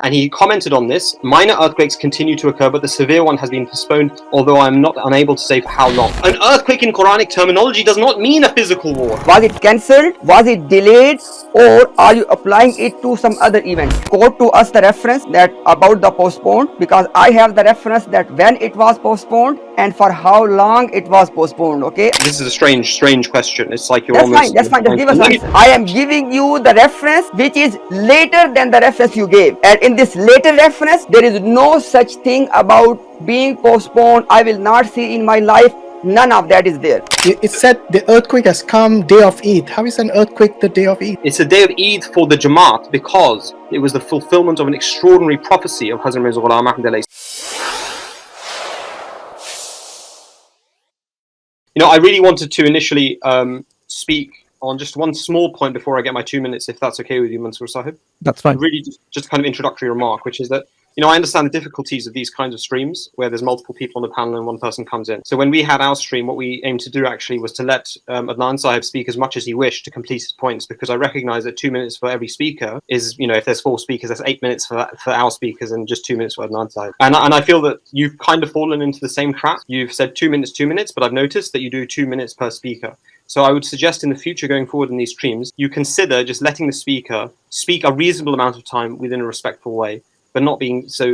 And he commented on this: minor earthquakes continue to occur, but the severe one has been postponed, although I am not unable to say for how long. An earthquake in Quranic terminology does not mean a physical war. Was it cancelled? Was it delayed? Or are you applying it to some other event? Quote to us the reference that about the postponed, because I have the reference that when it was postponed and for how long it was postponed. Okay, This is a strange question. It's like you're that's almost... fine, that's fine, just give us answer. I am giving you the reference which is later than the reference you gave, and in this later reference there is no such thing about being postponed. I will not see in my life. None of that is there. It said the earthquake has come day of Eid. How is an earthquake the day of Eid? It's a day of Eid for the Jamaat because it was the fulfillment of an extraordinary prophecy of Hazrat Mirza Ghulam Ahmad. You know, I really wanted to initially speak on just one small point before I get my 2 minutes, if that's okay with you, Mansour Sahib. That's fine. Really just kind of introductory remark, which is that, you know, I understand the difficulties of these kinds of streams where there's multiple people on the panel and one person comes in. So when we had our stream, what we aimed to do actually was to let Adnan Sahib speak as much as he wished to complete his points, because I recognize that 2 minutes for every speaker is, you know, if there's 4 speakers, that's 8 minutes for our speakers and just 2 minutes for Adnan Sahib. And I feel that you've kind of fallen into the same trap. You've said 2 minutes, but I've noticed that you do 2 minutes per speaker. So I would suggest in the future going forward in these streams, you consider just letting the speaker speak a reasonable amount of time within a respectful way, but not being so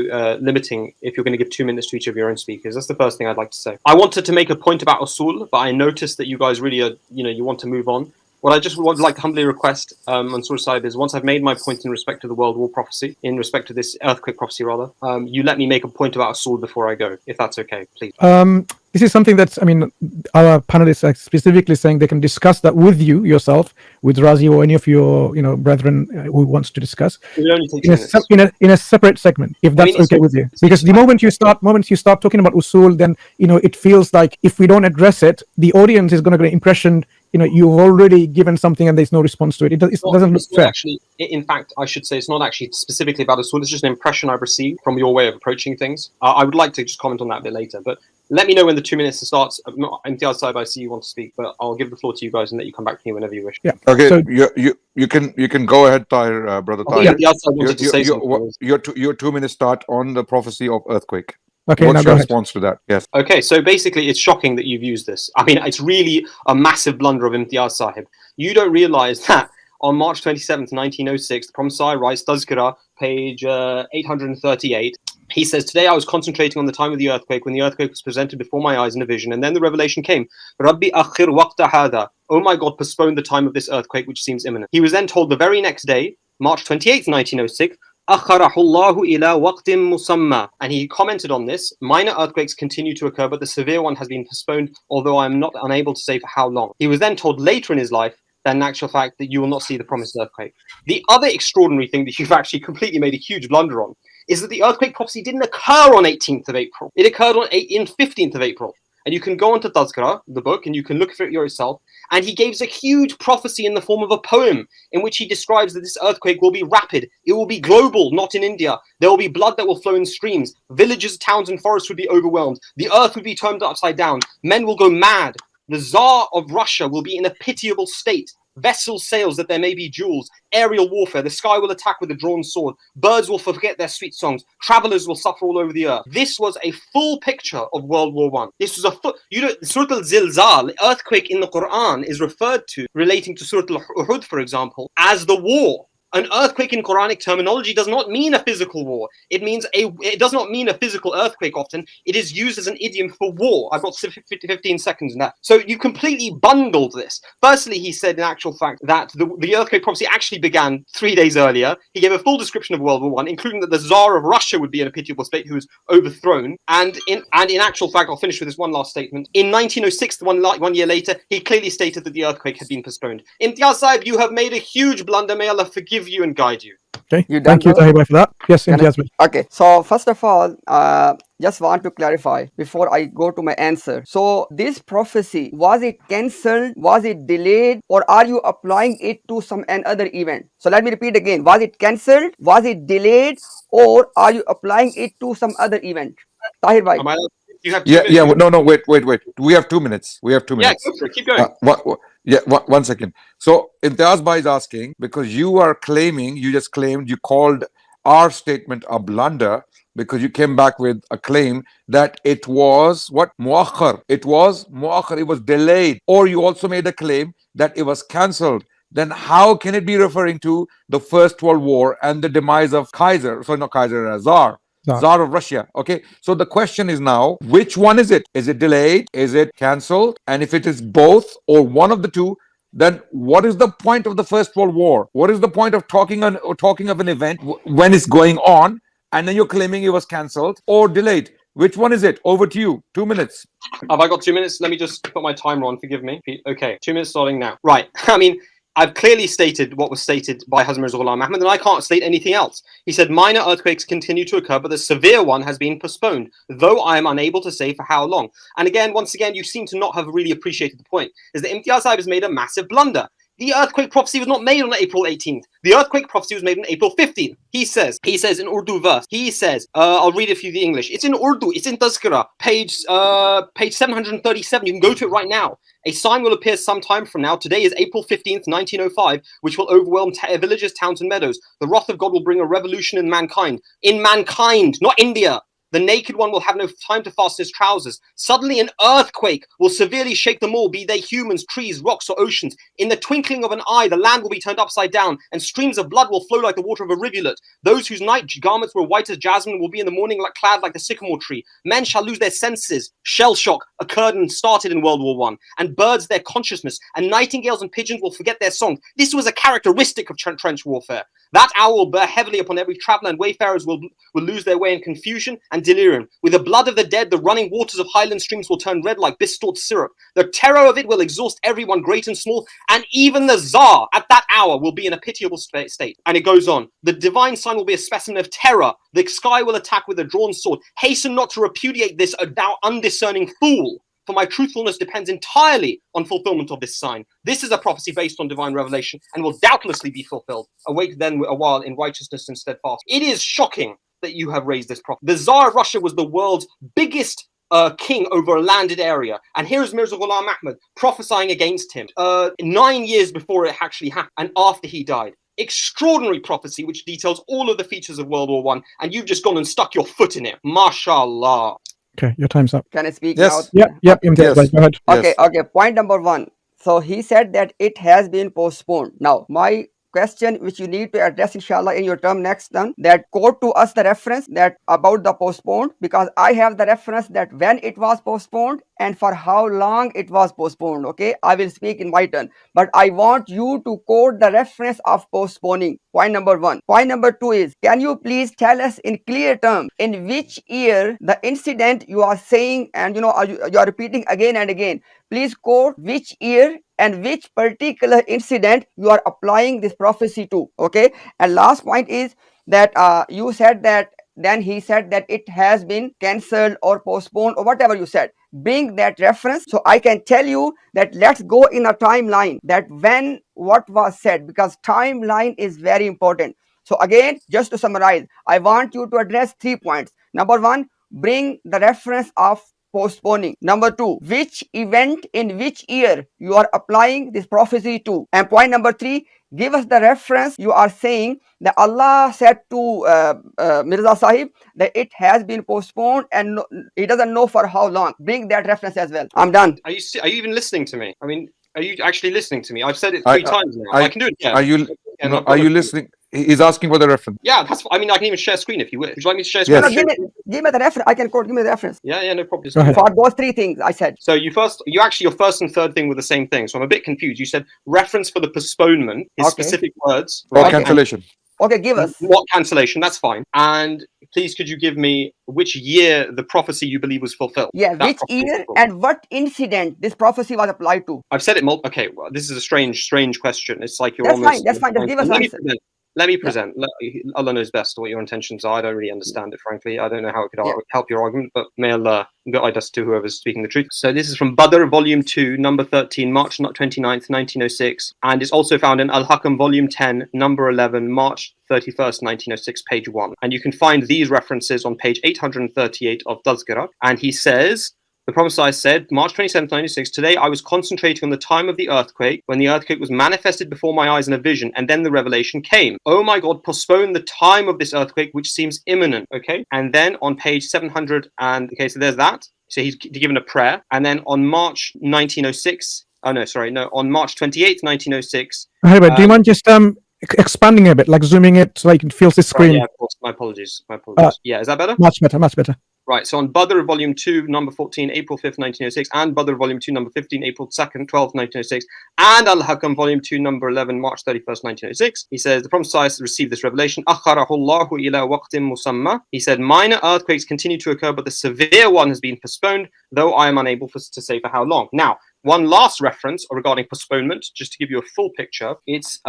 limiting if you're going to give 2 minutes to each of your own speakers. That's the first thing I'd like to say. I wanted to make a point about usul, but I noticed that you guys really are, you know, you want to move on. What I just would like to humbly request, Mansour Sahib, is once I've made my point in respect to the World War prophecy, in respect to this earthquake prophecy rather, you let me make a point about usul before I go, if that's okay, please. This is something that's, I mean, our panelists are specifically saying they can discuss that with you yourself, with Razi or any of your, you know, brethren who wants to discuss in a separate segment, if that's okay with you. Because the moment you start talking about usul, then, you know, it feels like if we don't address it, the audience is going to get an impression, you know, you've already given something and there's no response to it. It doesn't look fair. Actually, in fact, I should say it's not actually specifically about usul. It's just an impression I've received from your way of approaching things. I would like to just comment on that a bit later, but let me know when the 2 minutes starts. Imtiaz Sahib, I see you want to speak, but I'll give the floor to you guys and let you come back to me whenever you wish. Yeah. Okay. So, you can go ahead, Tahir, brother Tahir. Yeah, wanted to say something. Your 2 minutes start on the prophecy of earthquake. Okay. What's your response to that? Yes. Okay. So basically, it's shocking that you've used this. I mean, it's really a massive blunder of Imtiaz Sahib. You don't realize that on March 27th, 1906, the Prophet writes, Tazkirah, page 838. He says, today I was concentrating on the time of the earthquake when the earthquake was presented before my eyes in a vision, and then the revelation came. Rabbi akhir waqta hada. Oh my God, postpone the time of this earthquake which seems imminent. He was then told the very next day, March 28th, 1906, Akharahullahu ila waqtim musamma. And he commented on this: minor earthquakes continue to occur, but the severe one has been postponed, although I am not unable to say for how long. He was then told later in his life that in actual fact that you will not see the promised earthquake. The other extraordinary thing that you've actually completely made a huge blunder on is that the earthquake prophecy didn't occur on 18th of April. It occurred on 15th of April. And you can go onto Tazkirah, the book, and you can look for it yourself. And he gives a huge prophecy in the form of a poem in which he describes that this earthquake will be rapid. It will be global, not in India. There will be blood that will flow in streams. Villages, towns, and forests would be overwhelmed. The earth would be turned upside down. Men will go mad. The Tsar of Russia will be in a pitiable state. Vessels sails that there may be jewels. Aerial warfare. The sky will attack with a drawn sword. Birds will forget their sweet songs. Travelers will suffer all over the earth. This was a full picture of World War I. This was a full... You know, Surah Al-Zilzal, earthquake in the Quran, is referred to, relating to Surah Al-Uhud, for example, as the war. An earthquake in Quranic terminology does not mean a physical war. It does not mean a physical earthquake often. It is used as an idiom for war. I've got 15 seconds in that. So you completely bungled this. Firstly, he said in actual fact that the earthquake prophecy actually began 3 days earlier. He gave a full description of World War I, including that the Tsar of Russia would be in a pitiable state who was overthrown. And in actual fact, I'll finish with this one last statement. In 1906, one year later, he clearly stated that the earthquake had been postponed. Imtiaz Sahib, you have made a huge blunder. May Allah forgive you and guide you. Okay, thank you, Tahir, for that. Yes, Imtiaz. Okay, so first of all, just want to clarify before I go to my answer. So this prophecy, was it cancelled, was it delayed, or are you applying it to some another event? So let me repeat again. Was it cancelled, was it delayed, or are you applying it to some other event? Tahir bhai. No, wait. We have 2 minutes. Yeah, go for it. Keep going. One second. So Imtiaz Bhai is asking, because you just claimed you called our statement a blunder because you came back with a claim that it was what? Muakhar. It was muakhar. It was delayed. Or you also made a claim that it was cancelled. Then how can it be referring to the First World War and the demise of Kaiser? Sorry, not Kaiser, Tsar of Russia. Okay, so the question is now, which one is it? Is it delayed? Is it cancelled? And if it is both or one of the two, then what is the point of the First World War? What is the point of talking of an event when it's going on, and then you're claiming it was cancelled or delayed? Which one is it? Over to you. 2 minutes. Have I got 2 minutes? Let me just put my timer on. Forgive me. Okay, 2 minutes starting now. Right. I mean, I've clearly stated what was stated by Mirza Ghulam Ahmad, and I can't state anything else. He said minor earthquakes continue to occur, but the severe one has been postponed, though I am unable to say for how long. And again, once again, you seem to not have really appreciated the point, is that Imtiaz Sahib has made a massive blunder. The earthquake prophecy was not made on April 18th. The earthquake prophecy was made on April 15th. He says in Urdu verse, he says, I'll read it for you the English. It's in Urdu, it's in Tazkira, page 737. You can go to it right now. A sign will appear sometime from now. Today is April 15th, 1905, which will overwhelm villages, towns, and meadows. The wrath of God will bring a revolution in mankind. In mankind, not India. The naked one will have no time to fasten his trousers. Suddenly an earthquake will severely shake them all, be they humans, trees, rocks, or oceans. In the twinkling of an eye, the land will be turned upside down, and streams of blood will flow like the water of a rivulet. Those whose night garments were white as jasmine will be in the morning clad like the sycamore tree. Men shall lose their senses. Shell shock occurred and started in World War I, and birds their consciousness, and nightingales and pigeons will forget their song. This was a characteristic of trench warfare. That hour will bear heavily upon every traveler, and wayfarers will lose their way in confusion and delirium. With the blood of the dead, the running waters of highland streams will turn red like bistoured syrup. The terror of it will exhaust everyone, great and small, and even the Tsar at that hour will be in a pitiable state. And it goes on. The divine sign will be a specimen of terror. The sky will attack with a drawn sword. Hasten not to repudiate this, thou undiscerning fool. For my truthfulness depends entirely on fulfillment of this sign. This is a prophecy based on divine revelation and will doubtlessly be fulfilled. Awake then a while in righteousness and steadfast. It is shocking that you have raised this prophecy. The Tsar of Russia was the world's biggest king over a landed area. And here is Mirza Ghulam Ahmad prophesying against him 9 years before it actually happened and after he died. Extraordinary prophecy which details all of the features of World War I, and you've just gone and stuck your foot in it. MashaAllah. Okay, your time's up. Can I speak Yes. now? Yep. Imtiaz, Yes. go ahead. Okay, Yes. okay. Point number one. So he said that it has been postponed. Now, my question which you need to address inshallah in your term next term, that quote to us the reference that about the postponed, because I have the reference that when it was postponed and for how long it was postponed. Okay, I will speak in my turn, but I want you to quote the reference of postponing. Point number one. Point number two is, can you please tell us in clear terms in which year the incident you are saying, and you are repeating again and again, please quote which year and which particular incident you are applying this prophecy to. Okay, and last point is that you said that then he said that it has been cancelled or postponed or whatever you said. Bring that reference so I can tell you that let's go in a timeline that when what was said, because timeline is very important. So again, just to summarize, I want you to address 3 points. Number one, bring the reference of postponing. Number two, which event in which year you are applying this prophecy to. And point number three, give us the reference you are saying that Allah said to Mirza Sahib that it has been postponed and he doesn't know for how long. Bring that reference as well. I'm done. Are you even listening to me? I mean, are you actually listening to me? I've said it 3 times now. I can do it again. Are you listening? He's asking for the reference. Yeah, I mean, I can even share screen if you wish. Would you like me to share Yes. screen? No, give me the reference. I can quote. Give me the reference. Yeah, no problem. Go ahead. For those 3 things I said. So your first and third thing were the same thing. So I'm a bit confused. You said reference for the postponement is Okay. specific words. Or right? cancellation. Okay, give us. What cancellation? That's fine. And please, could you give me which year the prophecy you believe was fulfilled? Yeah, That which prophecy was year fulfilled. and what incident this prophecy was applied to. I've said it. Okay, well, this is a strange question. It's like you're That's almost. fine. That's fine. Just give us Let me answer. present. Let me present. Allah knows best what your intentions are. I don't really understand it, frankly. I don't know how it could help your argument, but may Allah guide us to whoever's speaking the truth. So this is from Badr, Volume 2, Number 13, March 29th, 1906. And it's also found in Al-Hakam, Volume 10, Number 11, March 31st, 1906, page 1. And you can find these references on page 838 of Tazkira. And he says, The Prophet said, March 27th, 1996, today I was concentrating on the time of the earthquake, when the earthquake was manifested before my eyes in a vision, and then the revelation came. Oh my God, postpone the time of this earthquake, which seems imminent. Okay. And then on page 700, okay, so there's that. So he's given a prayer. And then on March 1906, on March 28th, 1906. Do you mind just expanding a bit, like zooming it so it fills the screen? Right, yeah, of course. My apologies. Yeah, is that better? Much better, much better. Right, so on Badr Volume 2, number 14, April 5th, 1906, and Badr Volume 2, number 15, April 2nd, 12th, 1906, and Al-Hakam Volume 2, number 11, March 31st, 1906, he says, the Prophet received this revelation, أَخَّرَهُ اللَّهُ إِلَى وَقْتٍ مُسَمَّى. He said, minor earthquakes continue to occur, but the severe one has been postponed, though I am unable to say for how long. Now, one last reference regarding postponement, just to give you a full picture. It's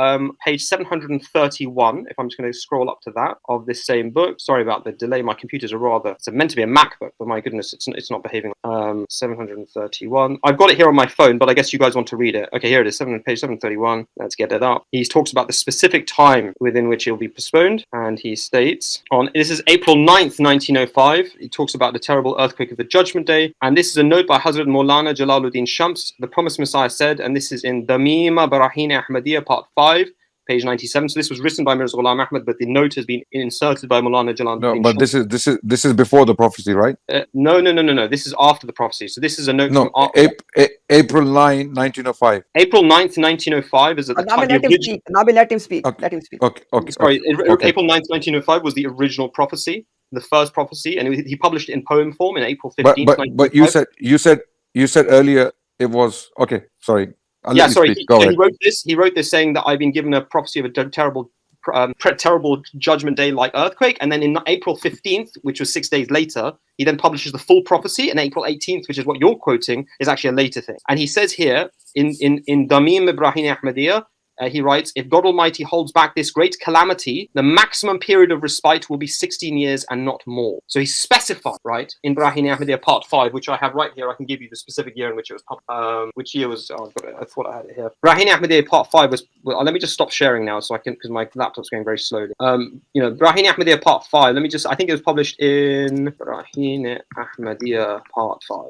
page 731, if I'm just going to scroll up to that, of this same book. Sorry about the delay. My computers are it's meant to be a MacBook, but my goodness, it's not behaving. 731. I've got it here on my phone, but I guess you guys want to read it. Okay, here it is, page 731. Let's get it up. He talks about the specific time within which it will be postponed, and he states, this is April 9th, 1905. He talks about the terrible earthquake of the Judgment Day, and this is a note by Hazrat Maulana Jalaluddin Shams. The Promised Messiah said, and this is in Damima Barahin Ahmadiyya, part 5, page 97. So this was written by Mirza Ghulam Ahmad, but the note has been inserted by Maulana Jalaluddin. No, but this is before the prophecy, right? No. This is after the prophecy. So this is a note from April 9, 1905. April 9th, 1905 is at the time. Nabi, let him speak. Okay. Let him speak. Okay. Sorry, April 9th, 1905 was the original prophecy, the first prophecy, and he published it in poem form in April 15th. But you said earlier it was okay. Sorry. He wrote this saying that I've been given a prophecy of a terrible Judgment Day like earthquake, and then in April 15th, which was 6 days later, he then publishes the full prophecy, and April 18th, which is what you're quoting, is actually a later thing. And he says here in Damim Ibrahim Ahmadiyya, he writes, if God Almighty holds back this great calamity, the maximum period of respite will be 16 years and not more. So he specified, right, in Ibrahim Ahmadiyya part 5, which I have right here. I can give you the specific year in which it was published. Which year was, I thought I had it here. Ibrahim Ahmadiyya part 5 was, let me just stop sharing now so I can, because my laptop's going very slowly. Ibrahim Ahmadiyya part 5, I think it was published in Ibrahim Ahmadiyya part 5.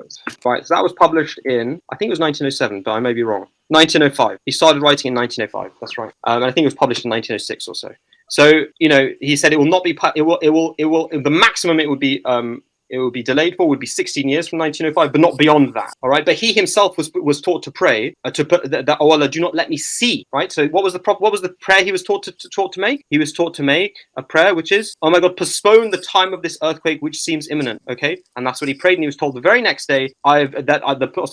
Right, so that was published in, I think it was 1907, but I may be wrong. 1905. He started writing in 1905. That's right. And I think it was published in 1906 or so. So, he said it will not be. It will. The maximum it would be delayed for would be 16 years from 1905, but not beyond that. All right. But he himself was taught to pray to put that oh Allah, do not let me see. Right. So what was the prayer he was taught to make? He was taught to make a prayer which is, oh my God, postpone the time of this earthquake which seems imminent. Okay. And that's what he prayed, and he was told the very next day the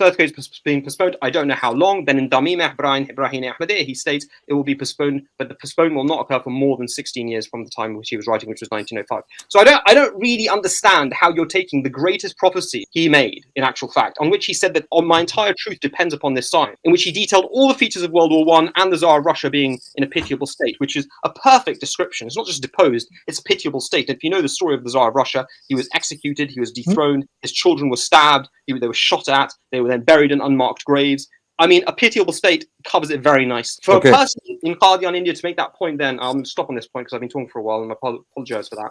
earthquake is being postponed. I don't know how long. Then in Damim Ibrahim Ahmadiyya he states it will be postponed, but the postponement will not occur for more than 16 years from the time which he was writing, which was 1905. So I don't really understand how you're taking the greatest prophecy he made, in actual fact, on which he said that my entire truth depends upon this sign, in which he detailed all the features of World War I and the Tsar of Russia being in a pitiable state, which is a perfect description. It's not just deposed, it's a pitiable state. And if you know the story of the Tsar of Russia, he was executed, he was dethroned, his children were stabbed, they were shot at, they were then buried in unmarked graves. I mean, a pitiable state covers it very nice. For a person in Qadian, India, to make that point, then I'll stop on this point because I've been talking for a while, and I apologize for that.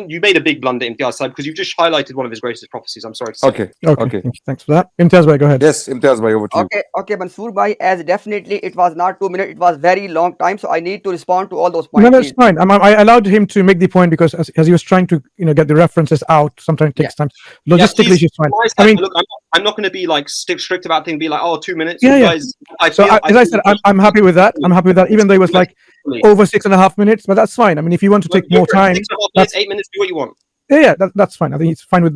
You made a big blunder, Imtiaz, because you just highlighted one of his greatest prophecies. I'm sorry to say. Okay. Thanks for that. Imtiaz bhai, go ahead. Yes, Imtiaz bhai, over to you. Okay, Mansour bhai, as definitely it was not 2 minutes, it was very long time, so I need to respond to all those points. No, that's fine. I allowed him to make the point because as he was trying to get the references out, sometimes it takes time. Logistically, he's fine. Look, I'm not going to be like strict about things, be like, 2 minutes. Guys, as I said, I'm happy with that. I'm happy with that, even though it was like over 6.5 minutes, but that's fine. I mean, if you want to take more time, 6.5 minutes, 8 minutes, do what you want. That's fine. I think it's fine with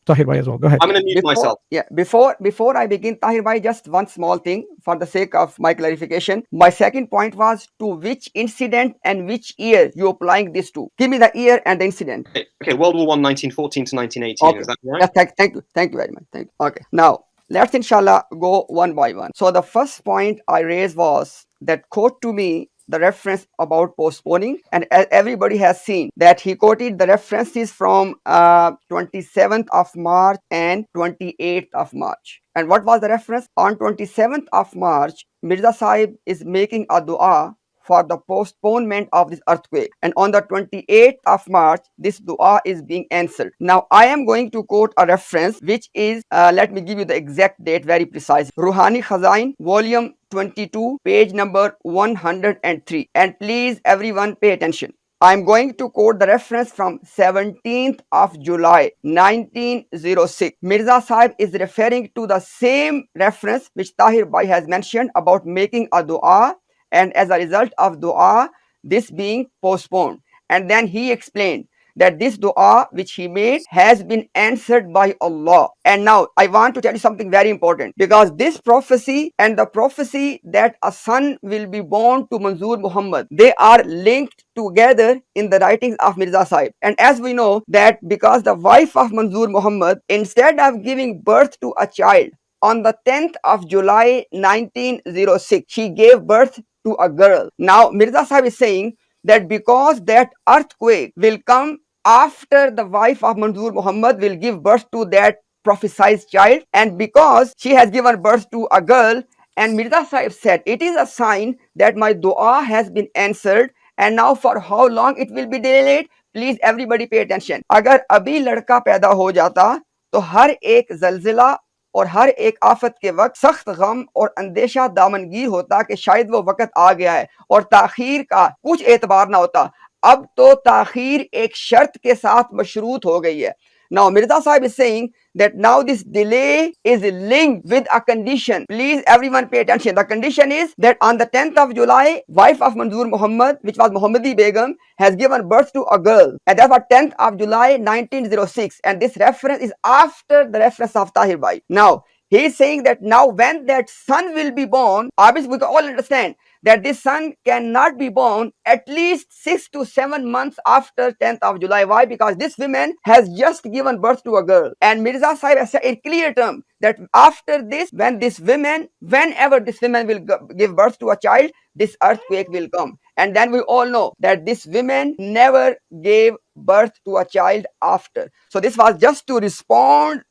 Tahir bhai as well. Go ahead. I'm going to mute myself. Yeah, before I begin, Tahir bhai, just one small thing for the sake of my clarification. My second point was to which incident and which year you applying this to. Give me the year and the incident. Okay, World War I, 1914 to 1918. Okay. Is that right? Yes, thank you very much. Thank you. Okay, now let's inshallah go one by one. So the first point I raised was that quote to me the reference about postponing, and as everybody has seen that he quoted the references from 27th of March and 28th of March. And what was the reference? On 27th of March, Mirza Sahib is making a dua for the postponement of this earthquake. And on the 28th of March, this dua is being answered. Now, I am going to quote a reference which is, let me give you the exact date very precise. Ruhani Khazain, volume 22, page number 103. And please, everyone, pay attention. I'm going to quote the reference from 17th of July 1906. Mirza Sahib is referring to the same reference which Tahir Bhai has mentioned about making a dua, and as a result of dua, this being postponed. And then he explained that this dua which he made has been answered by Allah. And now I want to tell you something very important, because this prophecy and the prophecy that a son will be born to Mansour Muhammad, they are linked together in the writings of Mirza Sahib. And as we know that because the wife of Mansour Muhammad, instead of giving birth to a child on the 10th of July 1906, she gave birth to a girl. Now Mirza Sahib is saying that because that earthquake will come after the wife of Mansour Muhammad will give birth to that prophesied child, and because she has given birth to a girl, and Mirza Sahib said it is a sign that my dua has been answered. And now for how long it will be delayed? Please everybody pay attention. अगर अभी लड़का पैदा हो जाता तो हर एक ज़लज़ला और हर एक आफत के वक्त सख्त गम और अंदेशा दामनगीर होता कि शायद वो वक्त आ गया है और ताखीर का कुछ एतबार ना होता. अब तो ताखीर एक शर्त के साथ मशरूत हो गई है. Now Mirza Sahib is saying that now this delay is linked with a condition. Please everyone pay attention. The condition is that on the 10th of July, wife of Mansour Muhammad, which was Muhammadi Begum, has given birth to a girl. And that was 10th of July 1906. And this reference is after the reference of Tahir Bhai. Now, he is saying that now when that son will be born, obviously we can all understand that this son cannot be born at least 6 to 7 months after 10th of July. Why? Because this woman has just given birth to a girl. And Mirza Sahib has said in clear terms that after this, whenever this woman will give birth to a child, this earthquake will come. And then we all know that this woman never gave birth to a child after. So this was just to respond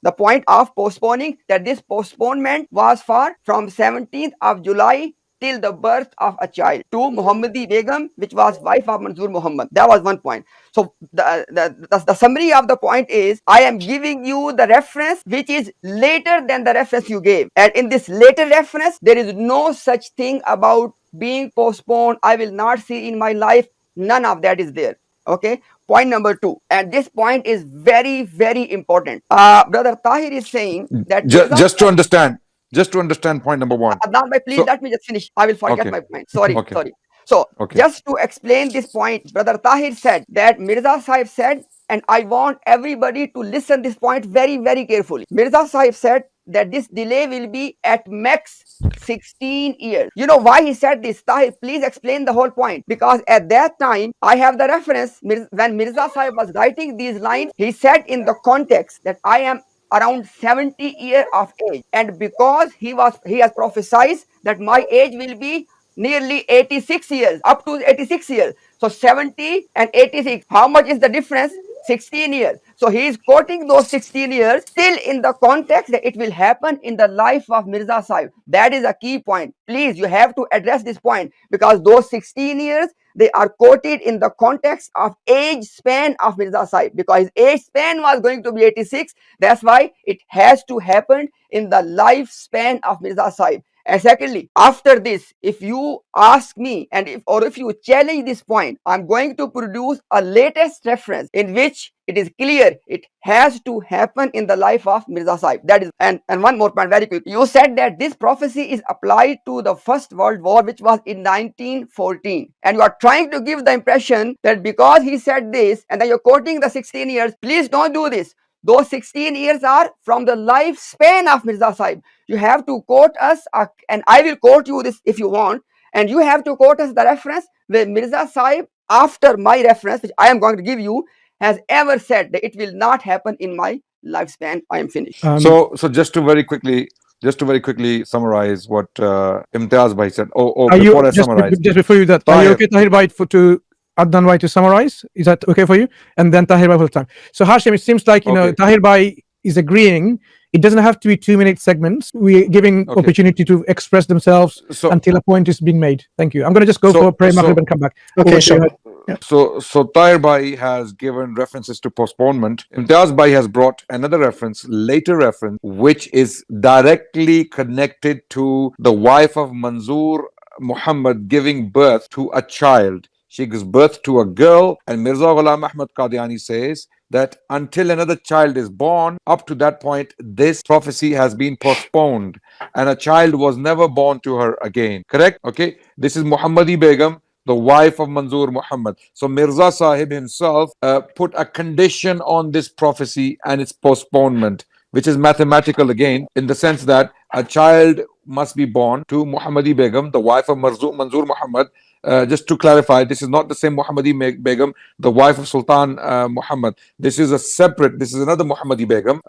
the point of postponing, that this postponement was from 17th of July till the birth of a child to Muhammadi Begum, which was wife of Mansour Muhammad. That was one point. So the summary of the point is, I am giving you the reference which is later than the reference you gave. And in this later reference, there is no such thing about being postponed. I will not see in my life. None of that is there. Okay. Point number 2, and this point is very, very important. Brother Tahir is saying that just to understand point number 1. Please let me just finish. I will forget my point. Sorry. So just to explain this point, Brother Tahir said that Mirza Sahib said, and I want everybody to listen this point very, very carefully. Mirza Sahib said that this delay will be at max 16 years. You know why he said this? Tahir, please explain the whole point. Because at that time, I have the reference, when Mirza Sahib was writing these lines, he said in the context that I am around 70 years of age. And because he has prophesied that my age will be nearly 86 years, up to 86 years. So 70 and 86, how much is the difference? 16 years. So he is quoting those 16 years still in the context that it will happen in the life of Mirza Sahib. That is a key point. Please, you have to address this point, because those 16 years, they are quoted in the context of age span of Mirza Sahib, because his age span was going to be 86. That's why it has to happen in the lifespan of Mirza Sahib. And secondly, after this, if you ask me and if you challenge this point, I'm going to produce a latest reference in which it is clear it has to happen in the life of Mirza Sahib. That is, and one more point very quick. You said that this prophecy is applied to the First World War, which was in 1914. And you are trying to give the impression that because he said this and then you're quoting the 16 years, please don't do this. Those 16 years are from the lifespan of Mirza Sahib. You have to quote us, and I will quote you this if you want, and you have to quote us the reference where Mirza Sahib, after my reference, which I am going to give you, has ever said that it will not happen in my lifespan. I am finished. So just to very quickly summarize what Imtiaz Bhai said. Before I summarize. Just before you that, are you okay, Tahir Bhai, to Adnan Bhai to summarize? Is that okay for you? And then Tahir Bhai will time. So Hashim, it seems like, you know, Tahir Bhai is agreeing It doesn't have to be 2-minute segments. We're giving opportunity to express themselves until a point is being made. Thank you. I'm going to just go for prayer Maghrib and come back. Okay, sure. So Tahir Bhai has given references to postponement. Imtiaz Bhai has brought another reference, later reference, which is directly connected to the wife of Mansour Muhammad giving birth to a child. She gives birth to a girl, and Mirza Ghulam Ahmad Qadiani says that until another child is born, up to that point, this prophecy has been postponed, and a child was never born to her again. Correct? Okay. This is Muhammadi Begum, the wife of Mansour Muhammad. So Mirza Sahib himself put a condition on this prophecy and its postponement, which is mathematical again, in the sense that a child must be born to Muhammadi Begum, the wife of Mansour Muhammad. Just to clarify, this is not the same Muhammadi Begum, the wife of Sultan Muhammad. This is another Muhammadi Begum,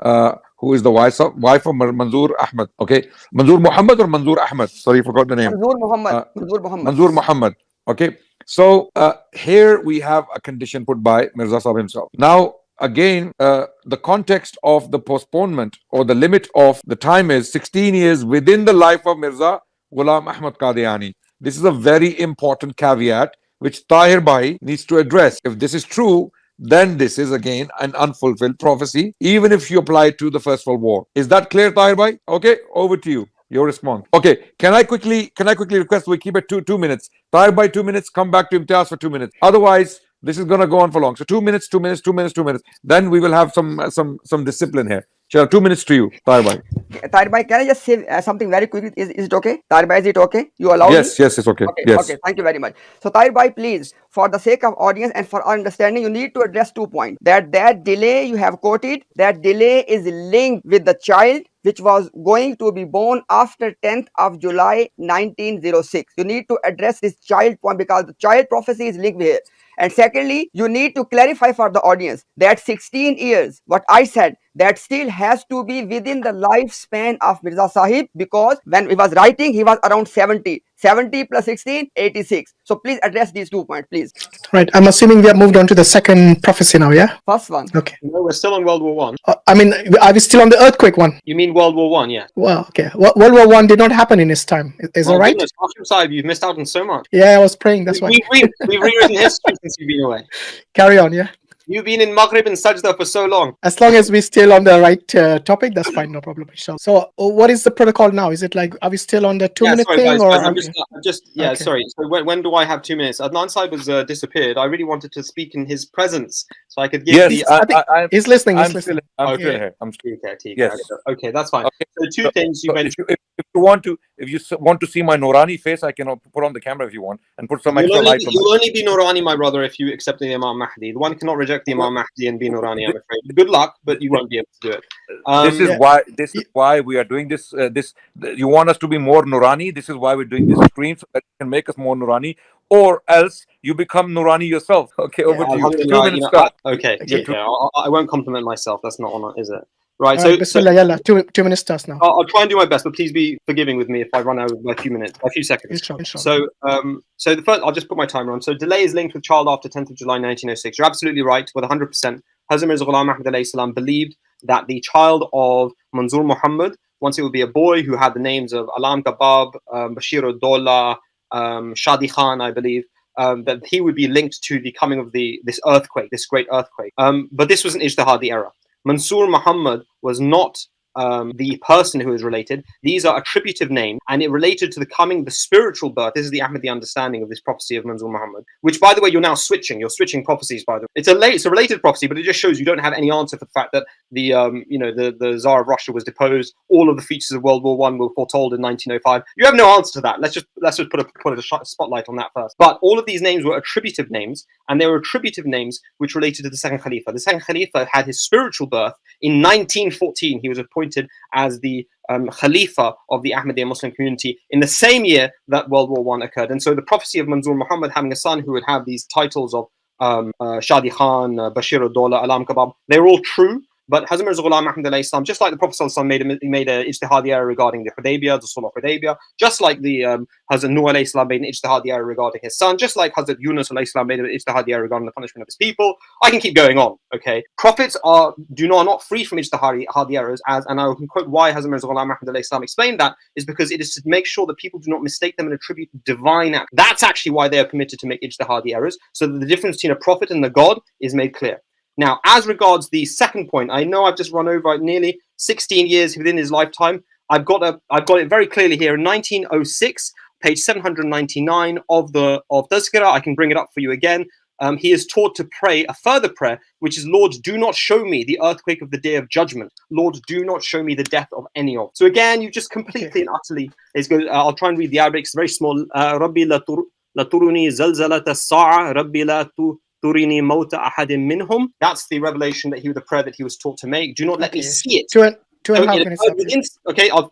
who is the wife of Mansour Ahmad. Okay, Mansour Muhammad or Mansour Ahmad? Sorry, I forgot the name. Mansour Muhammad. Mansour Muhammad. Okay, so here we have a condition put by Mirza Sahib himself. Now, again, the context of the postponement or the limit of the time is 16 years within the life of Mirza Ghulam Ahmad Qadiani. This is a very important caveat which Tahir Bhai needs to address. If this is true, then this is again an unfulfilled prophecy, even if you apply it to the First World War. Is that clear, Tahir Bhai? Okay, over to you. Your response. Okay, can I quickly request we keep it 2 minutes? Tahir Bhai 2 minutes, come back to Imtiaz for 2 minutes. Otherwise, this is gonna go on for long. So 2 minutes, 2 minutes, 2 minutes, 2 minutes. Then we will have some discipline here. Sure, 2 minutes to you, Tahir Bhai. Tahir Bhai, can I just say something very quickly? Is it okay? Tahir Bhai, is it okay? You allow Yes, me? yes, it's okay. Okay, Yes. okay, thank you very much. So Tahir Bhai, please, for the sake of audience and for our understanding, you need to address 2 points. That delay you have quoted, that delay is linked with the child which was going to be born after 10th of July 1906. You need to address this child point because the child prophecy is linked here. And secondly, you need to clarify for the audience that 16 years, what I said, that still has to be within the lifespan of Mirza Sahib, because when he was writing, he was around 70. 70 plus 16, 86. So please address these 2 points, please. Right. I'm assuming we have moved on to the second prophecy now, yeah? First one. Okay. No, we're still on World War One. I mean, are we still on the earthquake one? You mean World War One? Yeah. Well, okay. World War One did not happen in his time. Is that right? Goodness, Hashim Sahib, you've missed out on so much. Yeah, I was praying. That's why. We've rewritten history since you've been away. Carry on, yeah. You've been in Maghrib and Sajda for so long. As long as we're still on the right topic, that's fine, no problem. So, what is the protocol now? Is it like, are we still on the 2 minute sorry, thing? guys, Or I'm just Okay. sorry. So when do I have 2 minutes? Adnan Sahib has disappeared. I really wanted to speak in his presence, so I could give Yes, the. He's listening. I'm He's still listening. here. I'm still Okay, Yes. Okay, that's fine. Okay. So two things you mentioned. If you want to see my Noorani face, I can put on the camera if you want and put some You'll extra only, light on you'll only be Noorani, my brother, if you accept the Imam Mahdi. The one cannot reject the Imam Mahdi and be Noorani, I'm afraid. Good luck, but you won't be able to do it. This is why we are doing this. You want us to be more Noorani. This is why we're doing this stream, so that you can make us more Noorani, or else you become Noorani yourself. Okay, over to you. 2 minutes start. Okay, I won't compliment myself. That's not honor, is it? Right. All right, Bismillah, yalla. 2 minutes starts now. I'll try and do my best, but please be forgiving with me if I run out by a few minutes, by a few seconds. Inshallah. So the first, I'll just put my timer on. So delay is linked with child after 10th of July 1906. You're absolutely right, with 100%. Hazrat Mirza Ghulam Ahmad alayhi salam believed that the child of Mansour Muhammad, once it would be a boy who had the names of Alam Kabab, Bashir Dola, Shadi Khan, I believe, that he would be linked to the coming of this earthquake, this great earthquake. But this was an ijtihadi error. Mansour Muhammad was not the person who is related. These are attributive names, and it related to the spiritual birth. This is the Ahmadi understanding of this prophecy of Mansour Muhammad, which, by the way, you're switching prophecies, by the way. It's a related prophecy, but it just shows you don't have any answer for the fact that the Tsar of Russia was deposed. All of the features of World War One were foretold in 1905. You have no answer to that. Let's just put a spotlight on that first. But all of these names were attributive names, and they were attributive names which related to the second Khalifa. The second Khalifa had his spiritual birth in 1914. He was appointed as the Khalifa of the Ahmadiyya Muslim community in the same year that World War One occurred. And so the prophecy of Mansour Muhammad having a son who would have these titles of Shadi Khan, Bashir Dola, Alam Kabab, they were all true. But Hazrat Mirza Ghulam Ahmad Islam, just like the Prophet ﷺ made a ijtihadi error regarding the Hudaybiyah, the Sulh of Hudaybiyah, just like the Hazrat Nuh Islam made an ijtihadi error regarding his son, just like Hazrat Yunus Islam made an ijtihadi error regarding the punishment of his people. I can keep going on. Okay, prophets are not free from ijtihadi errors, and I can quote why Hazrat Mirza Ghulam Ahmad Islam explained that is because it is to make sure that people do not mistake them and attribute divine act. That's actually why they are permitted to make ijtihadi errors, so that the difference between a prophet and the God is made clear. Now, as regards the second point, I know I've just run over nearly 16 years within his lifetime. I've got it very clearly here in 1906, page 799 of Tazkirah. I can bring it up for you again. He is taught to pray a further prayer, which is, Lord, do not show me the earthquake of the day of judgment. Lord, do not show me the death of any of. So again, you just completely and utterly is good. I'll try and read the Arabic. It's very small. Rabbi la turuni zalzalat as-sa'a, Rabbi la turini mauta ahadin minhum. That's the revelation that the prayer that he was taught to make. Do not let me see it. Two and a half minutes.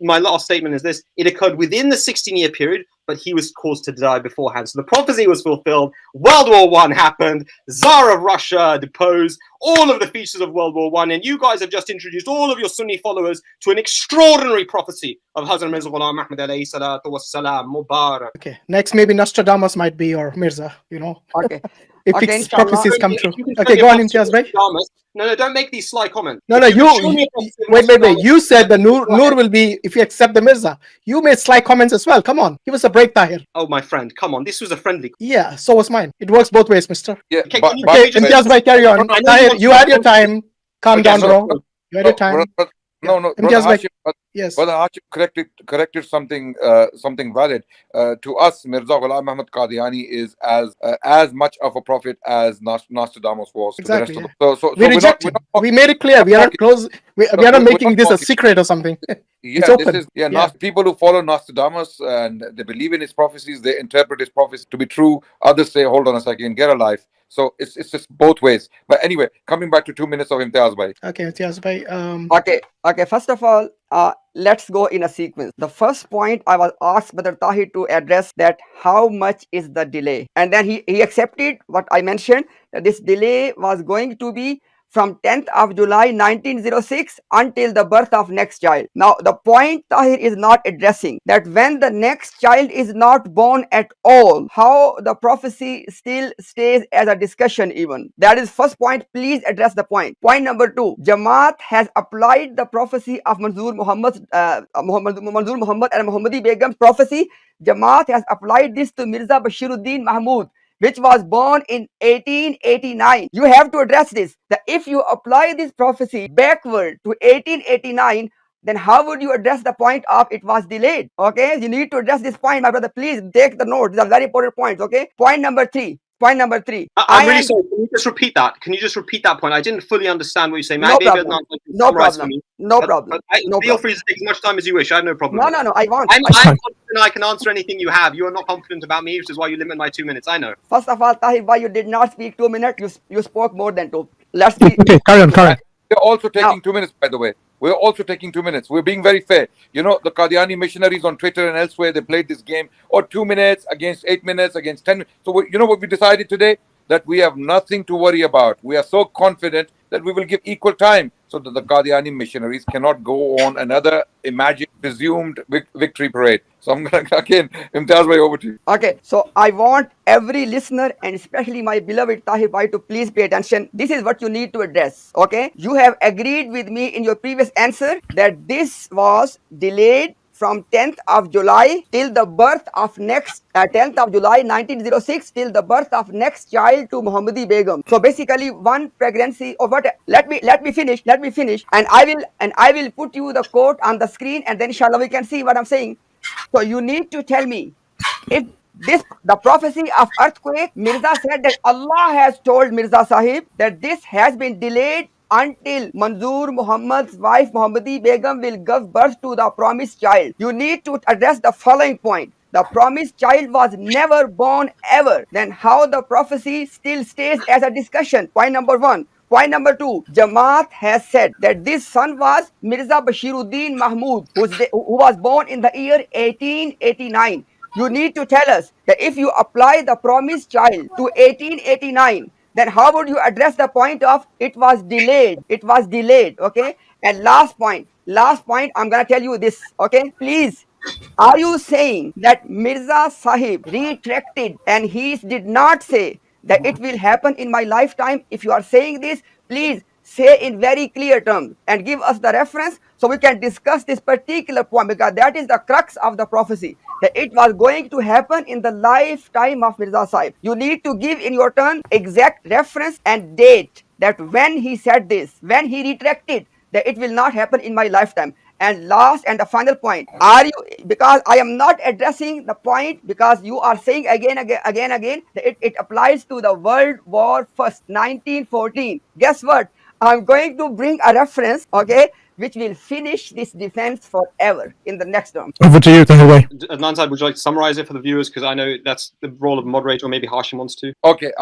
My last statement is this. It occurred within the 16-year period, but he was caused to die beforehand. So the prophecy was fulfilled. World War I happened. Tsar of Russia deposed. All of the features of World War I. And you guys have just introduced all of your Sunni followers to an extraordinary prophecy of Hazrat Mirza Ghulam Ahmad alayhi salatu wassalam. Mubarak. Okay. Next, maybe Nostradamus might be your Mirza, Okay. If Okay, its prophecies come true. Okay, Okay, go on, Imtiaz, bhai. No, don't make these sly comments. No, wait. You said the Nur will be if you accept the Mirza. You made sly comments as well. Come on, give us a break, Tahir. Oh, my friend, come on. This was a friendly. Yeah, so was mine. It works both ways, mister. Yeah, Okay, Okay, Imtiaz, bhai, carry on. Tahir, you had your time. Calm down, bro. You had your time. No, Imtiaz, bhai. Hashim, Yes. Brother Hashim corrected something valid. To us, Mirza Ghulam Ahmad Qadiani is as much of a prophet as Nostradamus was. Exactly. To the rest of the, We reject it. We made it clear. We are not close. We are not making this a secret or something. It's open. People who follow Nostradamus and they believe in his prophecies, they interpret his prophecies to be true. Others say, hold on a second, get a life. So it's just both ways. But anyway, coming back to 2 minutes of Imtiaz bhai. Okay, Imtiaz bhai. Okay. First of all, let's go in a sequence. The first point I was asked Brother Tahir to address that how much is the delay, and then he accepted what I mentioned, that this delay was going to be from 10th of July 1906 until the birth of next child. Now, the point Tahir is not addressing that when the next child is not born at all, how the prophecy still stays as a discussion even. That is first point. Please address the point. Point number 2. Jamaat has applied the prophecy of Mansour Muhammad and Muhammadi Begum's prophecy. Jamaat has applied this to Mirza Bashiruddin Mahmud, which was born in 1889. You have to address this, that if you apply this prophecy backward to 1889, then how would you address the point of it was delayed? Okay, you need to address this point, my brother. Please take the note. These are very important points. Okay, point number 3. I'm really sorry. Can you just repeat that? Point? I didn't fully understand what you say. No problem. Feel free to take as much time as you wish. I have no problem. No. I want. I'm confident I can answer anything you have. You are not confident about me, which is why you limit my 2 minutes. I know. First of all, Tahir, why you did not speak 2 minutes? You spoke more than 2. Let's be. Okay, carry on. We're also taking 2 minutes, by the way. We're also taking 2 minutes. We're being very fair. The Qadiani missionaries on Twitter and elsewhere, they played this game, 2 minutes against 8 minutes against 10 minutes. So what we decided today? That we have nothing to worry about. We are so confident that we will give equal time so that the Qadiani missionaries cannot go on another imagined, presumed victory parade. So I'm going to, again, Imtiaz bhai, over to you. Okay, so I want every listener and especially my beloved Tahir bhai to please pay attention. This is what you need to address. Okay, you have agreed with me in your previous answer that this was delayed from 10th of July till the birth of next 10th of July 1906 till the birth of next child to Muhammadi Begum. So basically one pregnancy or what? Let me finish, and I will put you the quote on the screen, and then inshallah we can see what I'm saying. So you need to tell me if the prophecy of earthquake, Mirza said that Allah has told Mirza Sahib that this has been delayed until Mansour Muhammad's wife Muhammadi Begum will give birth to the promised child. You need to address the following point. The promised child was never born ever. Then how the prophecy still stays as a discussion? Point number 1. Point number 2. Jamaat has said that this son was Mirza Bashiruddin Mahmud, who was born in the year 1889. You need to tell us that if you apply the promised child to 1889, then how would you address the point of it was delayed? It was delayed. Okay. And last point, I'm gonna tell you this. Okay, please. Are you saying that Mirza Sahib retracted and he did not say that it will happen in my lifetime? If you are saying this, please say in very clear terms and give us the reference so we can discuss this particular point, because that is the crux of the prophecy, that it was going to happen in the lifetime of Mirza Sahib. You need to give in your turn exact reference and date that when he said this, when he retracted, that it will not happen in my lifetime. And last and the final point, are you, because I am not addressing the point, because you are saying again that it applies to the World War First, 1914. Guess what? I'm going to bring a reference, okay, which will finish this defense forever in the next term. Over to you, Tahir. Adnan Saib, would you like to summarize it for the viewers? Because I know that's the role of moderator, or maybe Hashim wants to. Okay,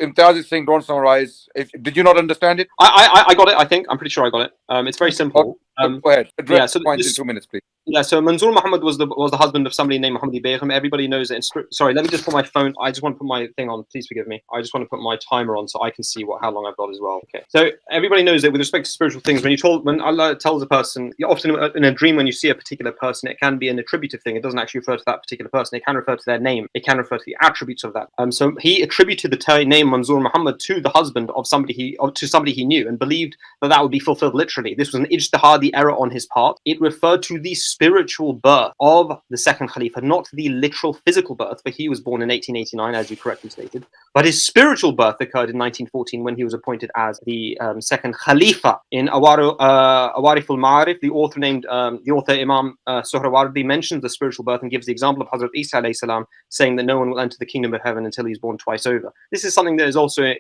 Imtiaz is saying don't summarize. Did you not understand it? I got it, I think. I'm pretty sure I got it. It's very simple. Go ahead. Address the point in 2 minutes, please. Yeah, so Mansour Muhammad was the husband of somebody named Muhammad Begum. Everybody knows it. Sorry, let me just put my phone. I just want to put my thing on. Please forgive me. I just want to put my timer on so I can see how long I've got as well. Okay. So everybody knows that with respect to spiritual things, when Allah tells a person, often in a dream when you see a particular person, it can be an attributive thing. It doesn't actually refer to that particular person. It can refer to their name. It can refer to the attributes of that. So he attributed the name Mansour Muhammad to the husband of somebody he knew and believed that would be fulfilled literally. This was an ijtihadi error on his part. It referred to the spiritual birth of the second Khalifa, not the literal physical birth, for he was born in 1889, as you correctly stated. But his spiritual birth occurred in 1914 when he was appointed as the second Khalifa. In Awarif al-Ma'arif, the author Imam Suhrawardi mentions the spiritual birth and gives the example of Hazrat Isa alayhi salam, saying that no one will enter the kingdom of heaven until he's born twice over. This is something that is also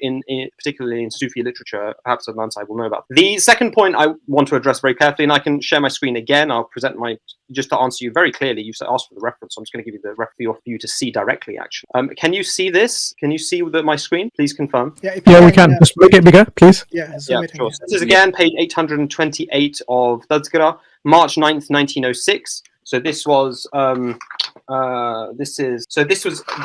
particularly in Sufi literature, perhaps Adnan Saib will know about. The second point I want to address very carefully, and I can share my screen again. I'll present just to answer you very clearly. You asked for the reference, so I'm just going to give you the reference for you to see directly, actually. Can you see this? Can you see my screen? Please confirm. Yeah, we can. Just make it bigger, please. Yeah, sure. So this is again page 828 of Tadhkirah, March 9th, 1906. So this was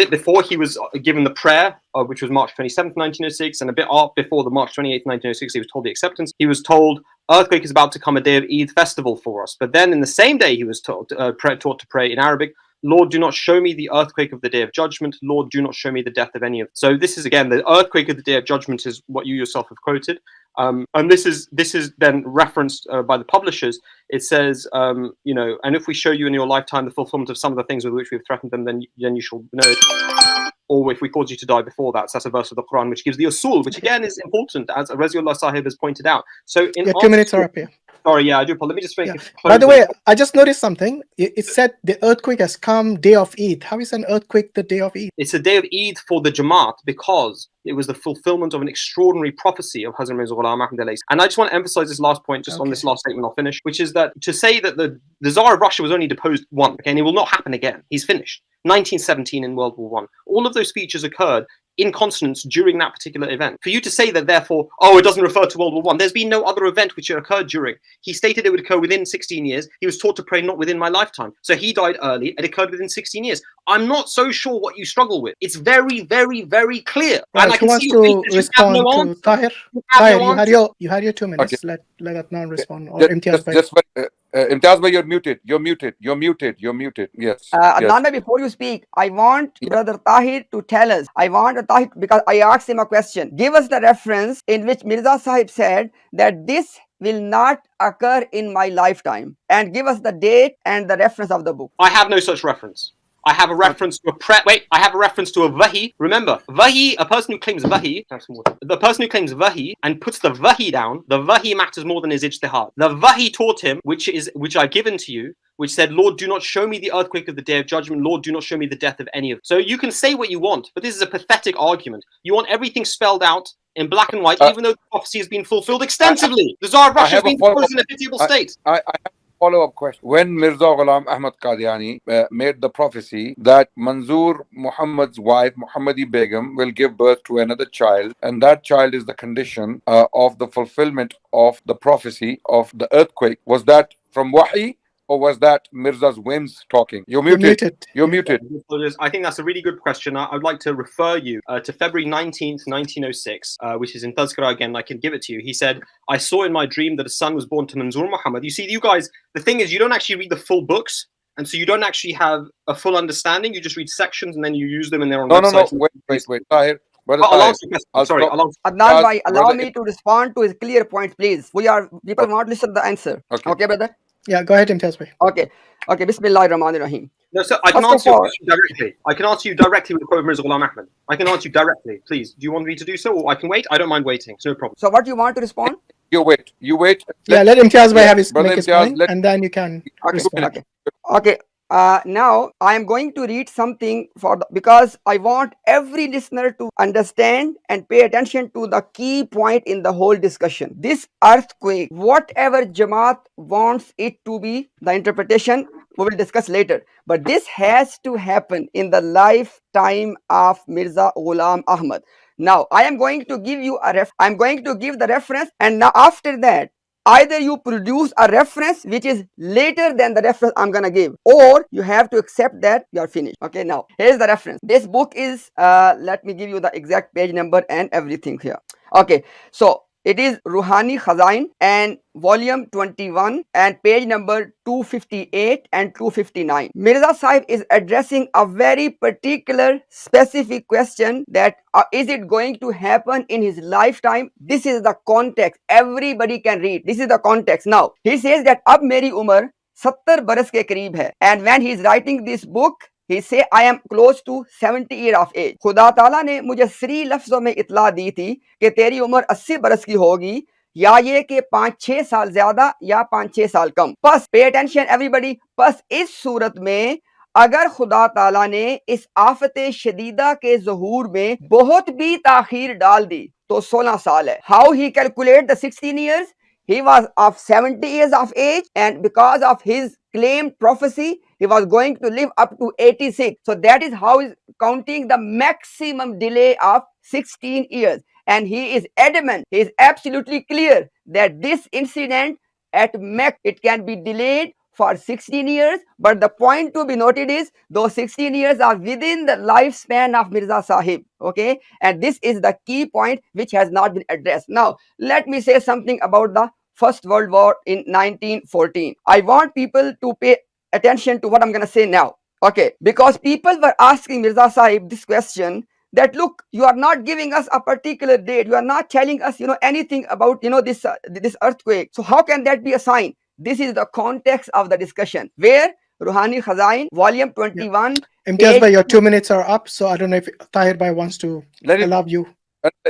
before he was given the prayer, which was March 27th, 1906, and a bit before the March 28th, 1906, he was told the acceptance. He was told, earthquake is about to come, a day of Eid festival for us. But then in the same day, he was taught to pray in Arabic, Lord, do not show me the earthquake of the day of judgment. Lord, do not show me the death of any of them. So this is, again, the earthquake of the day of judgment is what you yourself have quoted. And this is then referenced by the publishers. It says, and if we show you in your lifetime the fulfillment of some of the things with which we have threatened them, then you shall know it. Or if we cause you to die before that. So that's a verse of the Quran which gives the usul, which again is important, as Raziullah Sahib has pointed out. So in 2 minutes are up here. Sorry, I do. Let me just finish. By the way, I just noticed something. It said the earthquake has come day of Eid. How is an earthquake the day of Eid? It's a day of Eid for the Jamaat because it was the fulfillment of an extraordinary prophecy of Hazrat Mirza Ghulam Ahmad. And I just want to emphasize this last point, just on this last statement I'll finish, which is that to say that the Tsar of Russia was only deposed once, and it will not happen again. He's finished. 1917 in World War I. All of those speeches occurred in consonance during that particular event. For you to say that, therefore, it doesn't refer to World War I, there's been no other event which occurred during. He stated it would occur within 16 years. He was taught to pray not within my lifetime. So he died early. It occurred within 16 years. I'm not so sure what you struggle with. It's very, very, very clear. Right, and I who wants to respond to Tahir? Tahir, you had your 2 minutes. Okay. Let Adnan respond. Or Imtiaz. Imtiaz, you're muted. You're muted. Yes. Adnan, before you speak, I want Brother Tahir to tell us. Because I asked him a question. Give us the reference in which Mirza Sahib said that this will not occur in my lifetime. And give us the date and the reference of the book. I have no such reference. I have a reference to I have a reference to a wahi. Remember, wahi, a person who claims wahi, the person who claims wahi and puts the wahi down, the wahi matters more than his ijtihad. The wahi taught him, which I've given to you, which said, Lord, do not show me the earthquake of the day of judgment. Lord, do not show me the death of any of them. So you can say what you want, but this is a pathetic argument. You want everything spelled out in black and white, even though the prophecy has been fulfilled extensively. The Tsar of Russia has been deposed in a pitiable state. Follow-up question. When Mirza Ghulam Ahmad Qadiani made the prophecy that Mansour Muhammad's wife, Muhammadi Begum, will give birth to another child, and that child is the condition of the fulfillment of the prophecy of the earthquake, was that from wahi or was that Mirza's whims talking? You're You're muted. muted. You're muted. I think that's a really good question. I would like to refer you to February 19th, 1906, which is in Tazkira again. I can give it to you. He said, I saw in my dream that a son was born to Mansour Muhammad. You see, you guys, the thing is, you don't actually read the full books. And so you don't actually have a full understanding. You just read sections and then you use them and they're on websites. No. Wait. Tahir. Brother I'll Tahir. answer your question. Sorry, I'll answer. Adnan bhai, allow brother, me to respond to his clear points, please. People want to listen to the answer. Okay, brother? Yeah, go ahead, Imtiaz bhai. Okay, Bismillahir Rahmanir Rahim. No, sir, I can answer your question directly. I can answer you directly with the quote of Mirza Ghulam Ahmad. I can answer you directly. Please, do you want me to do so, or I can wait? I don't mind waiting. It's no problem. So what do you want to respond? You wait. Yeah, let Imtiaz bhai have his Brother make his Imtiaz, point, and then you can respond. Okay. Now I am going to read something because I want every listener to understand and pay attention to the key point in the whole discussion. This earthquake, whatever Jamaat wants it to be, the interpretation we will discuss later. But this has to happen in the lifetime of Mirza Ghulam Ahmad. Now I am going to give you I'm going to give the reference, and now after that, either you produce a reference which is later than the reference I'm gonna give, or you have to accept that you are finished. Okay, now here's the reference. This book is let me give you the exact page number and everything here. Okay, so it is Ruhani Khazain and volume 21 and page number 258 and 259. Mirza Sahib is addressing a very particular specific question that is it going to happen in his lifetime? This is the context. Everybody can read. This is the context. Now, he says that ab meri umar 70 baras ke kareeb hai. And when he is writing this book, he say I am close to 70 years of age. खुदा ताला ने मुझे 3 लफ्जों में इतला दी थी कि तेरी उम्र 80 बरस की होगी, या ये कि 5-6 साल ज्यादा या 5-6 साल कम. बस पे अटेंशन एवरीबॉडी. बस इस सूरत में अगर खुदा ताला ने इस आफत शदीदा के ज़हूर में बहुत भी ताखीर डाल दी तो 16 साल है. How he calculate the 16 years? He was of 70 years of age, and because of his claimed prophecy, he was going to live up to 86. So that is how he's counting the maximum delay of 16 years. And he is adamant, he is absolutely clear that this incident at Mecca, it can be delayed for 16 years. But the point to be noted is those 16 years are within the lifespan of Mirza Sahib. Okay, and this is the key point which has not been addressed. Now, let me say something about the First World War in 1914. I want people to pay attention to what I'm going to say now. Okay, because people were asking Mirza Sahib this question that, look, you are not giving us a particular date. You are not telling us, anything about, this earthquake. So how can that be a sign? This is the context of the discussion where Ruhani Khazain, volume 21. Imtiaz bhai, your 2 minutes are up, so I don't know if Tahir bhai wants to allow you.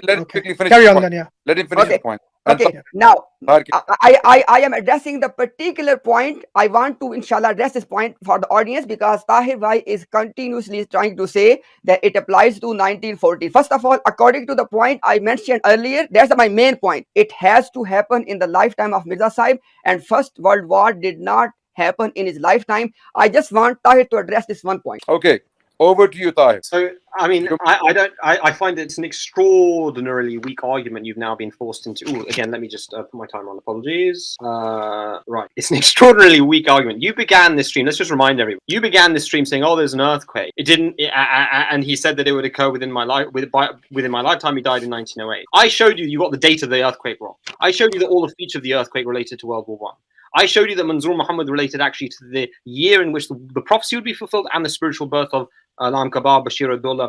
Let him quickly finish. Carry on then, yeah. Let him finish his point. Okay, now I am addressing the particular point. I want to inshallah address this point for the audience because Tahir bhai is continuously trying to say that it applies to 1940. First of all, according to the point I mentioned earlier, that's my main point. It has to happen in the lifetime of Mirza Sahib, and First World War did not happen in his lifetime. I just want Tahir to address this one point. Okay. Over to you, Tahir. So, I mean, I find it's an extraordinarily weak argument you've now been forced into. Ooh, again, let me just put my timer on. Apologies. Right. It's an extraordinarily weak argument. You began this stream, let's just remind everyone, you began this stream saying, oh, there's an earthquake. It didn't, and he said that it would occur within my lifetime. He died in 1908. I showed you got the date of the earthquake wrong. I showed you that all the features of the earthquake related to World War I. I showed you that Mansour Muhammad related actually to the year in which the prophecy would be fulfilled and the spiritual birth of Alam Kabar, Bashir Abdullah,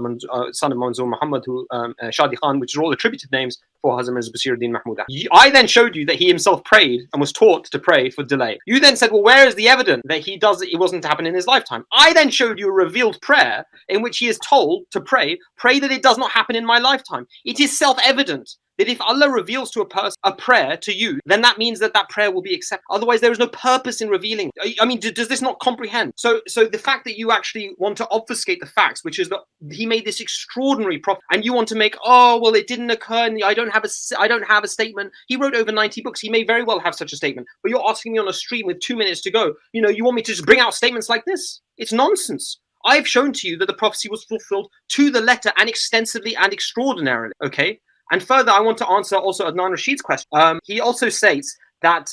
son of Mansour Muhammad, who Shadi Khan, which are all attributed names for Hazrat Mirza Basir ad-Din Mahmud. I then showed you that he himself prayed and was taught to pray for delay. You then said, well, where is the evidence that it wasn't to happen in his lifetime? I then showed you a revealed prayer in which he is told to pray that it does not happen in my lifetime. It is self-evident that if Allah reveals to a person a prayer to you, then that means that prayer will be accepted. Otherwise, there is no purpose in revealing. I mean, does this not comprehend? So the fact that you actually want to obfuscate the facts, which is that he made this extraordinary prophet, and you want to make, oh, well, it didn't occur, and I don't have a statement. He wrote over 90 books. He may very well have such a statement, but you're asking me on a stream with 2 minutes to go. You want me to just bring out statements like this? It's nonsense. I've shown to you that the prophecy was fulfilled to the letter and extensively and extraordinarily. Okay. And further, I want to answer also Adnan Rashid's question. He also states that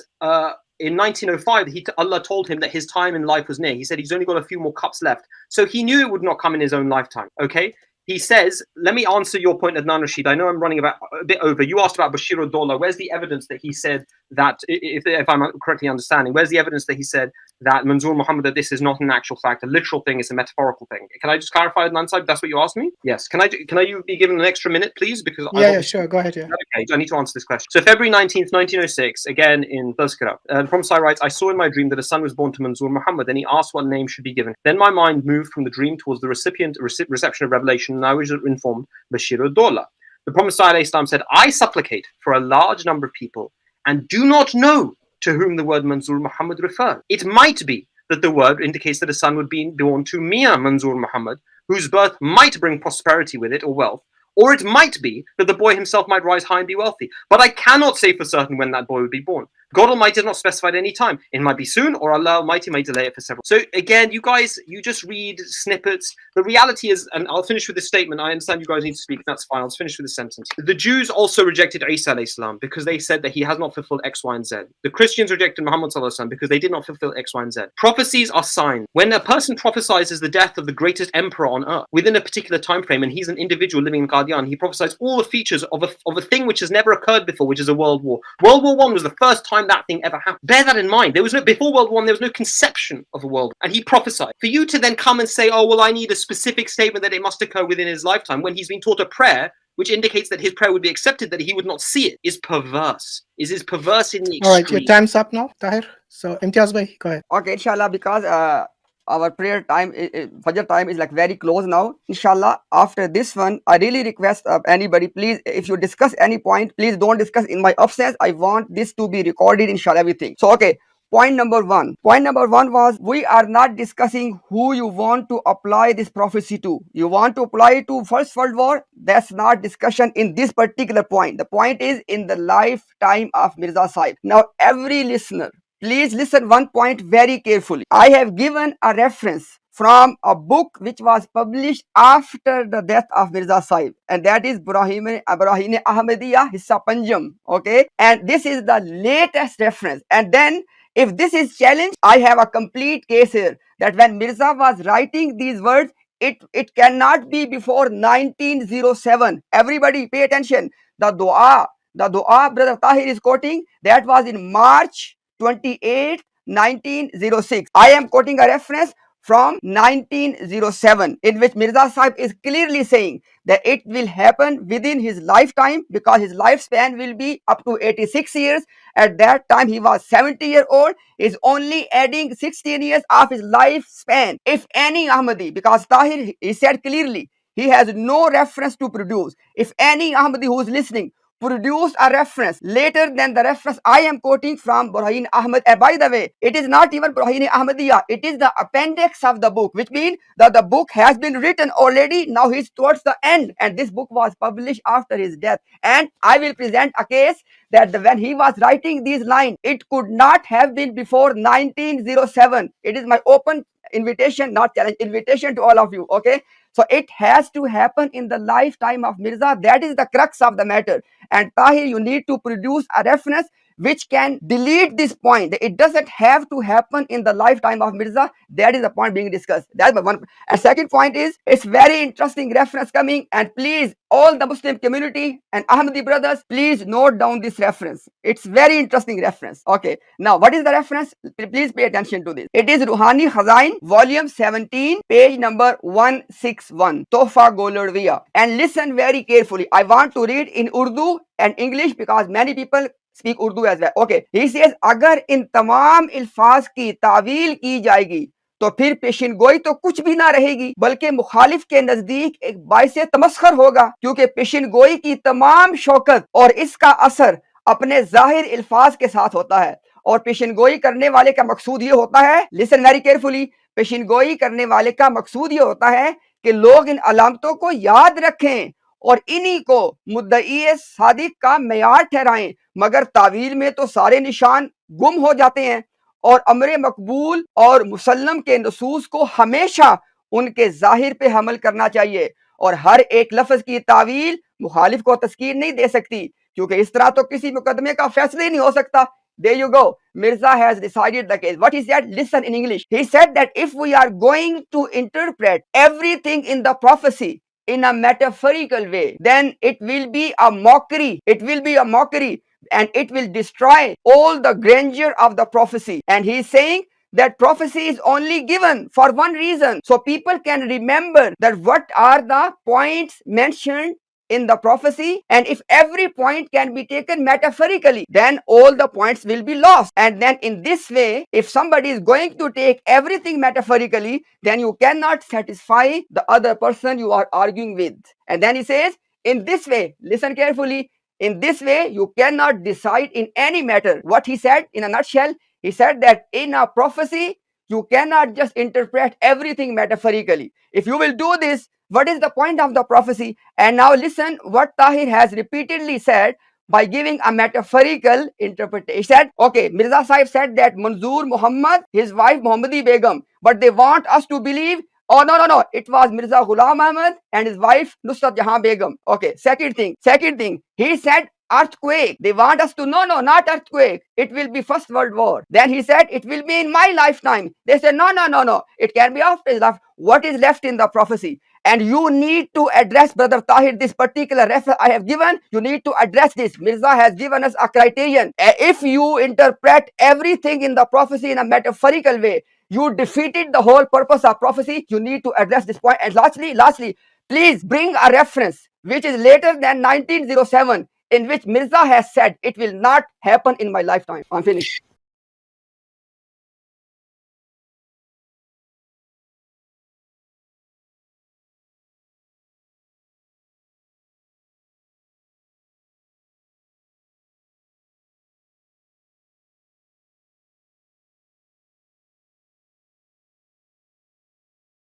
in 1905, Allah told him that his time in life was near. He said he's only got a few more cups left. So he knew it would not come in his own lifetime. Okay? He says, let me answer your point, Adnan Rashid. I know I'm running about a bit over. You asked about Bashir al-Dawla. Where's the evidence that he said that, if I'm correctly understanding, where's the evidence that he said that Mansour Muhammad, that this is not an actual fact, a literal thing, it's a metaphorical thing? Can I just clarify, Adnan Sahib? That's what you asked me? Yes. Can I be given an extra minute, please? Because yeah, sure. Go ahead. Yeah. Okay, I need to answer this question. So February 19th, 1906, again in Tazkirah, the Prophet writes, I saw in my dream that a son was born to Mansour Muhammad, and he asked what name should be given. Then my mind moved from the dream towards the reception of revelation, and I was informed Bashir al-Dawla. The Prophet said, I supplicate for a large number of people and do not know to whom the word Mansour Muhammad refers. It might be that the word indicates that a son would be born to Mia Mansour Muhammad, whose birth might bring prosperity with it or wealth, or it might be that the boy himself might rise high and be wealthy. But I cannot say for certain when that boy would be born. God Almighty has not specified any time. It might be soon, or Allah Almighty may delay it for several. So again, you guys, you just read snippets. The reality is, and I'll finish with this statement. I understand you guys need to speak. That's fine. I'll finish with this sentence. The Jews also rejected Isa alayhi salam because they said that he has not fulfilled X, Y, and Z. The Christians rejected Muhammad sallallahu alaihi wasallam because they did not fulfill X, Y, and Z. Prophecies are signs. When a person prophesies the death of the greatest emperor on earth within a particular time frame, and he's an individual living in Qadian, he prophesies all the features of a thing which has never occurred before, which is a world war. World War I was the first time that thing ever happened. Bear that in mind. There was no, before World War I, there was no conception of a world. And he prophesied. For you to then come and say, oh, well, I need a specific statement that it must occur within his lifetime, when he's been taught a prayer which indicates that his prayer would be accepted, that he would not see it, is perverse. Is perverse in the extreme. All right, your time's up now, Tahir. So, Imtiaz bhai, go ahead. Okay, inshallah, because our prayer time, Fajr time is like very close now. Inshallah, after this one, I really request anybody, please, if you discuss any point, please don't discuss in my absence. I want this to be recorded, inshallah, everything. So, okay. Point number one. Point number one was, we are not discussing who you want to apply this prophecy to. You want to apply it to First World War? That's not discussion in this particular point. The point is in the lifetime of Mirza Sahib. Now, every listener, please listen one point very carefully. I have given a reference from a book which was published after the death of Mirza Sahib, and that is Brahine Ahmadiyya Hissa Panjam. Okay, and this is the latest reference. And then, if this is challenged, I have a complete case here that when Mirza was writing these words, it cannot be before 1907. Everybody pay attention. The dua Brother Tahir is quoting, that was in March 28, 1906. I am quoting a reference from 1907, in which Mirza Sahib is clearly saying that it will happen within his lifetime, because his lifespan will be up to 86 years. At that time, he was 70-year old. Is only adding 16 years of his lifespan. If any Ahmadi, because Tahir, he said clearly, he has no reference to produce. If any Ahmadi who is listening produce a reference later than the reference I am quoting from Brahine Ahmad. And by the way, it is not even Brahine Ahmadiyya. It is the appendix of the book, which means that the book has been written already. Now he's towards the end, and this book was published after his death. And I will present a case that when he was writing these lines, it could not have been before 1907. It is my open invitation, not challenge, invitation to all of you. Okay, so it has to happen in the lifetime of Mirza. That is the crux of the matter. And Tahir, you need to produce a reference which can delete this point. It doesn't have to happen in the lifetime of Mirza. That is the point being discussed. That's my one. And second point is, it's very interesting reference coming. And please, all the Muslim community and Ahmadi brothers, please note down this reference. It's very interesting reference. Okay. Now, what is the reference? Please pay attention to this. It is Ruhani Khazain, volume 17, page number 161, Tohfa Golodwiya. And listen very carefully. I want to read in Urdu and English because many people speak Urdu as well. Okay. He says, अगर इन तमाम अल्फाज की तावील की जाएगी तो फिर पेशिन गोई तो कुछ भी ना रहेगी, बल्कि मुखालिफ के नजदीक एक बाइसे तमस्खर होगा, क्योंकि पेशिन गोई की तमाम शौकत और इसका असर अपने जाहिर अल्फाज के साथ होता है। और पेशिन गोई करने वाले का मकसूद ये होता है, लिसन वेरी केयरफुली, पेशिन गोई करने वाले का मकसूद ये होता है कि लोग इन अलामतों को याद रखें और इन्हीं को मुद्दई सादिक का मेयार ठहराएं, मगर तावील में तो सारे निशान गुम हो जाते हैं। और अमरे मकबूल और मुसल्लम के नसूस को हमेशा उनके जाहिर पे हमल करना चाहिए, और हर एक लफ्ज की तावील मुखालिफ को तस्कीर नहीं दे सकती, क्योंकि इस तरह तो किसी मुकदमे का फैसला ही नहीं हो सकता। There you go. Mirza has decided the case. What he said, listen in English. He said that if we are going to interpret everything in the prophecy in a metaphorical way, then it will be a mockery. It will be a mockery, and it will destroy all the grandeur of the prophecy. And he is saying that prophecy is only given for one reason, so people can remember that what are the points mentioned in the prophecy, and if every point can be taken metaphorically, then all the points will be lost. And then in this way, if somebody is going to take everything metaphorically, then you cannot satisfy the other person you are arguing with. And then he says, in this way, listen carefully, in this way you cannot decide in any matter. What he said in a nutshell, he said that in a prophecy you cannot just interpret everything metaphorically. If you will do this, what is the point of the prophecy? And now listen what Tahir has repeatedly said by giving a metaphorical interpretation. He said, okay, Mirza Sahib said that Mansour Muhammad, his wife Muhammadi Begum, but they want us to believe, oh no, it was Mirza Ghulam Ahmad and his wife Nusrat Jahan Begum. Okay, second thing, he said earthquake. They want us to, no, not earthquake. It will be First World War. Then he said, it will be in my lifetime. They said, no. It can be after his life. What is left in the prophecy? And you need to address, Brother Tahir, this particular reference I have given. You need to address this. Mirza has given us a criterion. If you interpret everything in the prophecy in a metaphorical way, you defeated the whole purpose of prophecy. You need to address this point. And lastly, please bring a reference which is later than 1907, in which Mirza has said it will not happen in my lifetime. I'm finished.